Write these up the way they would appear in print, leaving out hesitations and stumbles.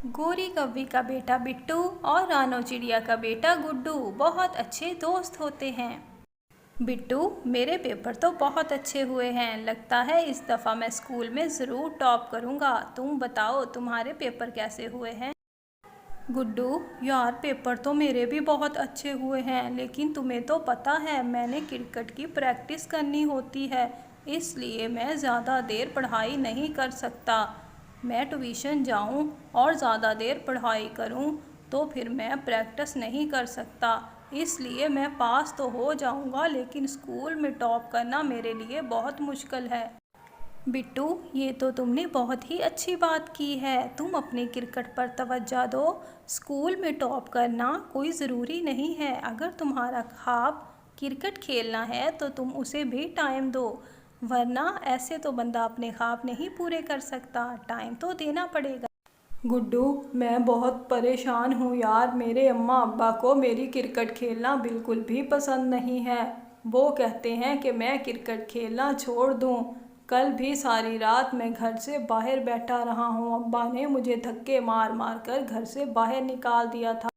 गोरी कौवी का बेटा बिट्टू और रानो चिड़िया का बेटा गुड्डू बहुत अच्छे दोस्त होते हैं। बिट्टू, मेरे पेपर तो बहुत अच्छे हुए हैं। लगता है इस दफ़ा मैं स्कूल में ज़रूर टॉप करूँगा। तुम बताओ, तुम्हारे पेपर कैसे हुए हैं? गुड्डू, यार पेपर तो मेरे भी बहुत अच्छे हुए हैं, लेकिन तुम्हें तो पता है मैंने क्रिकेट की प्रैक्टिस करनी होती है, इसलिए मैं ज़्यादा देर पढ़ाई नहीं कर सकता। मैं ट्यूशन जाऊं और ज़्यादा देर पढ़ाई करूं तो फिर मैं प्रैक्टिस नहीं कर सकता। इसलिए मैं पास तो हो जाऊंगा, लेकिन स्कूल में टॉप करना मेरे लिए बहुत मुश्किल है। बिट्टू, ये तो तुमने बहुत ही अच्छी बात की है। तुम अपनी क्रिकेट पर तवज्जो दो। स्कूल में टॉप करना कोई ज़रूरी नहीं है। अगर तुम्हारा ख्वाब क्रिकेट खेलना है तो तुम उसे भी टाइम दो, वरना ऐसे तो बंदा अपने ख्वाब नहीं पूरे कर सकता। टाइम तो देना पड़ेगा। गुड्डू, मैं बहुत परेशान हूँ यार। मेरे अम्मा अब्बा को मेरी क्रिकेट खेलना बिल्कुल भी पसंद नहीं है। वो कहते हैं कि मैं क्रिकेट खेलना छोड़ दूँ। कल भी सारी रात मैं घर से बाहर बैठा रहा हूँ। अब्बा ने मुझे धक्के मार मार कर घर से बाहर निकाल दिया था।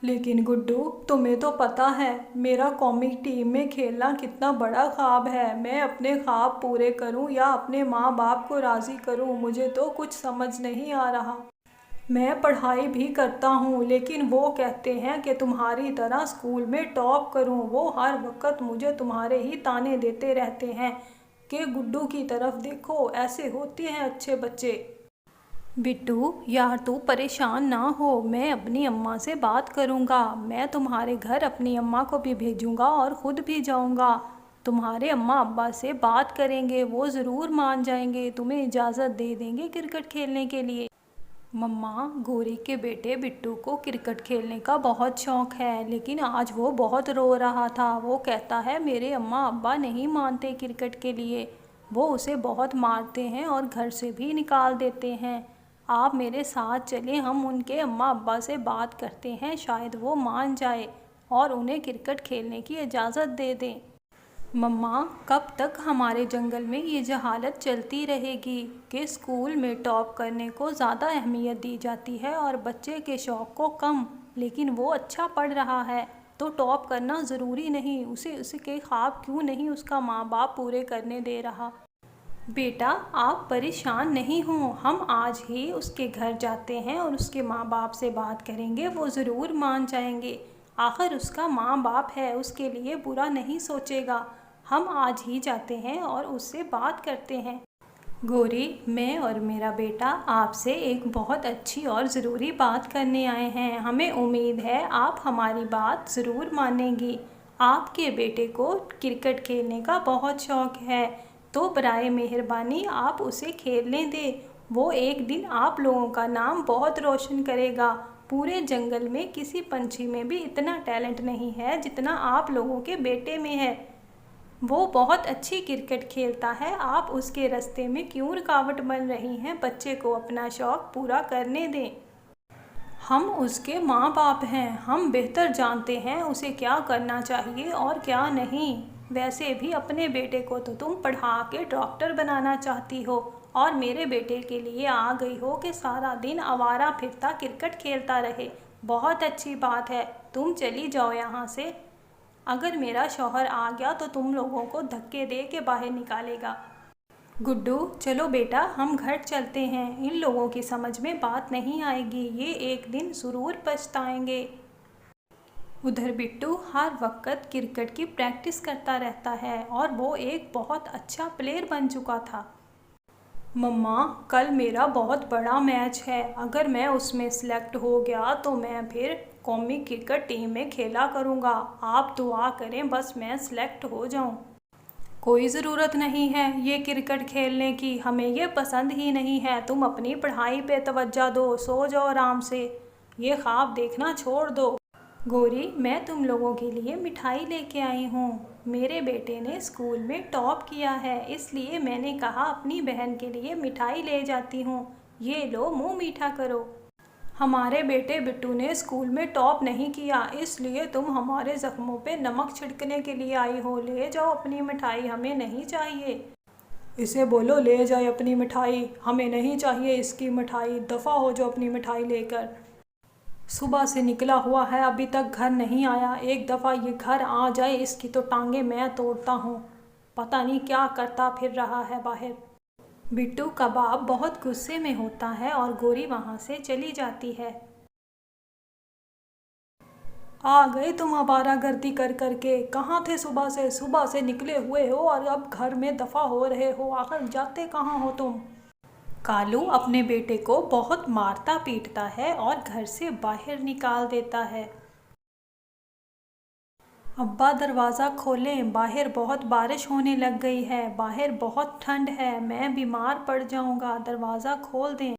लेकिन गुड्डू, तुम्हें तो पता है मेरा कौमी टीम में खेलना कितना बड़ा ख्वाब है। मैं अपने ख्वाब पूरे करूं या अपने माँ बाप को राज़ी करूं, मुझे तो कुछ समझ नहीं आ रहा। मैं पढ़ाई भी करता हूँ, लेकिन वो कहते हैं कि तुम्हारी तरह स्कूल में टॉप करूँ। वो हर वक्त मुझे तुम्हारे ही ताने देते रहते हैं कि गुड्डू की तरफ देखो, ऐसे होते हैं अच्छे बच्चे। बिट्टू, यार तू परेशान ना हो, मैं अपनी अम्मा से बात करूँगा। मैं तुम्हारे घर अपनी अम्मा को भी भेजूँगा और ख़ुद भी जाऊँगा। तुम्हारे अम्मा अब्बा से बात करेंगे, वो ज़रूर मान जाएंगे, तुम्हें इजाज़त दे देंगे क्रिकेट खेलने के लिए। मम्मा, गोरी के बेटे बिट्टू को क्रिकेट खेलने का बहुत शौक़ है, लेकिन आज वो बहुत रो रहा था। वो कहता है मेरे अम्मा अब्बा नहीं मानते क्रिकेट के लिए। वो उसे बहुत मारते हैं और घर से भी निकाल देते हैं। आप मेरे साथ चलें, हम उनके अम्मा अब्बा से बात करते हैं, शायद वो मान जाए और उन्हें क्रिकेट खेलने की इजाज़त दे दें। मम्मा, कब तक हमारे जंगल में ये जहालत चलती रहेगी कि स्कूल में टॉप करने को ज़्यादा अहमियत दी जाती है और बच्चे के शौक़ को कम। लेकिन वो अच्छा पढ़ रहा है तो टॉप करना ज़रूरी नहीं। उसे उसके ख्वाब क्यों नहीं उसका माँ बाप पूरे करने दे रहा? बेटा, आप परेशान नहीं हों, हम आज ही उसके घर जाते हैं और उसके माँ बाप से बात करेंगे, वो ज़रूर मान जाएंगे। आखिर उसका माँ बाप है, उसके लिए बुरा नहीं सोचेगा। हम आज ही जाते हैं और उससे बात करते हैं। गोरी, मैं और मेरा बेटा आपसे एक बहुत अच्छी और ज़रूरी बात करने आए हैं। हमें उम्मीद है आप हमारी बात ज़रूर मानेंगी। आपके बेटे को क्रिकेट खेलने का बहुत शौक़ है, तो बराए मेहरबानी आप उसे खेलने दें। वो एक दिन आप लोगों का नाम बहुत रोशन करेगा। पूरे जंगल में किसी पंछी में भी इतना टैलेंट नहीं है जितना आप लोगों के बेटे में है। वो बहुत अच्छी क्रिकेट खेलता है, आप उसके रास्ते में क्यों रुकावट बन रही हैं? बच्चे को अपना शौक़ पूरा करने दें। हम उसके माँ बाप हैं, हम बेहतर जानते हैं उसे क्या करना चाहिए और क्या नहीं। वैसे भी अपने बेटे को तो तुम पढ़ा के डॉक्टर बनाना चाहती हो और मेरे बेटे के लिए आ गई हो कि सारा दिन आवारा फिरता क्रिकेट खेलता रहे। बहुत अच्छी बात है, तुम चली जाओ यहाँ से। अगर मेरा शौहर आ गया तो तुम लोगों को धक्के दे के बाहर निकालेगा। गुड्डू, चलो बेटा, हम घर चलते हैं। इन लोगों की समझ में बात नहीं आएगी, ये एक दिन ज़रूर पछताएंगे। उधर बिट्टू हर वक्त क्रिकेट की प्रैक्टिस करता रहता है और वो एक बहुत अच्छा प्लेयर बन चुका था। मम्मा, कल मेरा बहुत बड़ा मैच है। अगर मैं उसमें सेलेक्ट हो गया तो मैं फिर कौमी क्रिकेट टीम में खेला करूँगा। आप दुआ करें बस मैं सेलेक्ट हो जाऊँ। कोई ज़रूरत नहीं है ये क्रिकेट खेलने की, हमें ये पसंद ही नहीं है। तुम अपनी पढ़ाई पे तवज्जो दो, सो जाओ आराम से, ये ख्वाब देखना छोड़ दो। गोरी, मैं तुम लोगों के लिए मिठाई लेके आई हूँ। मेरे बेटे ने स्कूल में टॉप किया है, इसलिए मैंने कहा अपनी बहन के लिए मिठाई ले जाती हूँ। ये लो, मुँह मीठा करो। हमारे बेटे बिट्टू ने स्कूल में टॉप नहीं किया, इसलिए तुम हमारे ज़ख्मों पे नमक छिड़कने के लिए आई हो। ले जाओ अपनी मिठाई, हमें नहीं चाहिए। इसे बोलो ले जाए अपनी मिठाई, हमें नहीं चाहिए इसकी मिठाई, दफ़ा हो जो अपनी मिठाई लेकर। सुबह से निकला हुआ है अभी तक घर नहीं आया, एक दफ़ा ये घर आ जाए इसकी तो टांगे मैं तोड़ता हूँ। पता नहीं क्या करता फिर रहा है बाहर। बिट्टू का बाप बहुत गुस्से में होता है और गोरी वहाँ से चली जाती है। आ गए तुम आवारागर्दी कर करके, कहाँ थे सुबह से निकले हुए हो और अब घर में दफ़ा हो रहे हो, आखिर जाते कहाँ हो तुम। कालू अपने बेटे को बहुत मारता पीटता है और घर से बाहर निकाल देता है। अब्बा दरवाज़ा खोलें, बाहर बहुत बारिश होने लग गई है, बाहर बहुत ठंड है, मैं बीमार पड़ जाऊंगा, दरवाज़ा खोल दें।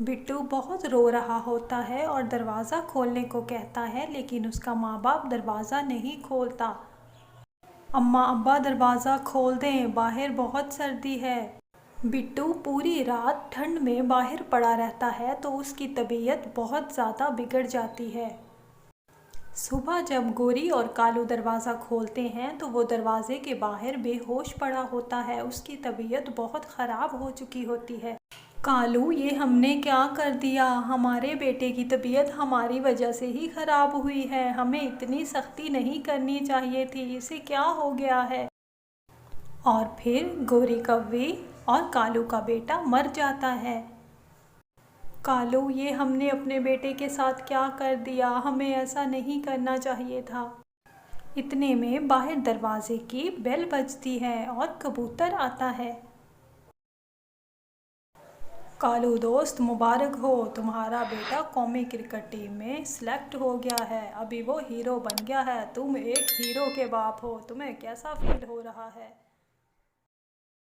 बिट्टू बहुत रो रहा होता है और दरवाज़ा खोलने को कहता है, लेकिन उसका माँ बाप दरवाज़ा नहीं खोलता। अम्मा अब्बा दरवाज़ा खोल दें, बाहर बहुत सर्दी है। बिट्टू पूरी रात ठंड में बाहर पड़ा रहता है तो उसकी तबीयत बहुत ज़्यादा बिगड़ जाती है। सुबह जब गोरी और कालू दरवाज़ा खोलते हैं तो वो दरवाज़े के बाहर बेहोश पड़ा होता है, उसकी तबीयत बहुत ख़राब हो चुकी होती है। कालू, ये हमने क्या कर दिया, हमारे बेटे की तबीयत हमारी वजह से ही ख़राब हुई है, हमें इतनी सख्ती नहीं करनी चाहिए थी, इसे क्या हो गया है। और फिर गोरी कौवे और कालू का बेटा मर जाता है। कालू, ये हमने अपने बेटे के साथ क्या कर दिया, हमें ऐसा नहीं करना चाहिए था। इतने में बाहर दरवाजे की बेल बजती है और कबूतर आता है। कालू दोस्त, मुबारक हो, तुम्हारा बेटा कौमी क्रिकेट टीम में सिलेक्ट हो गया है, अभी वो हीरो बन गया है, तुम एक हीरो के बाप हो, तुम्हें कैसा फील हो रहा है।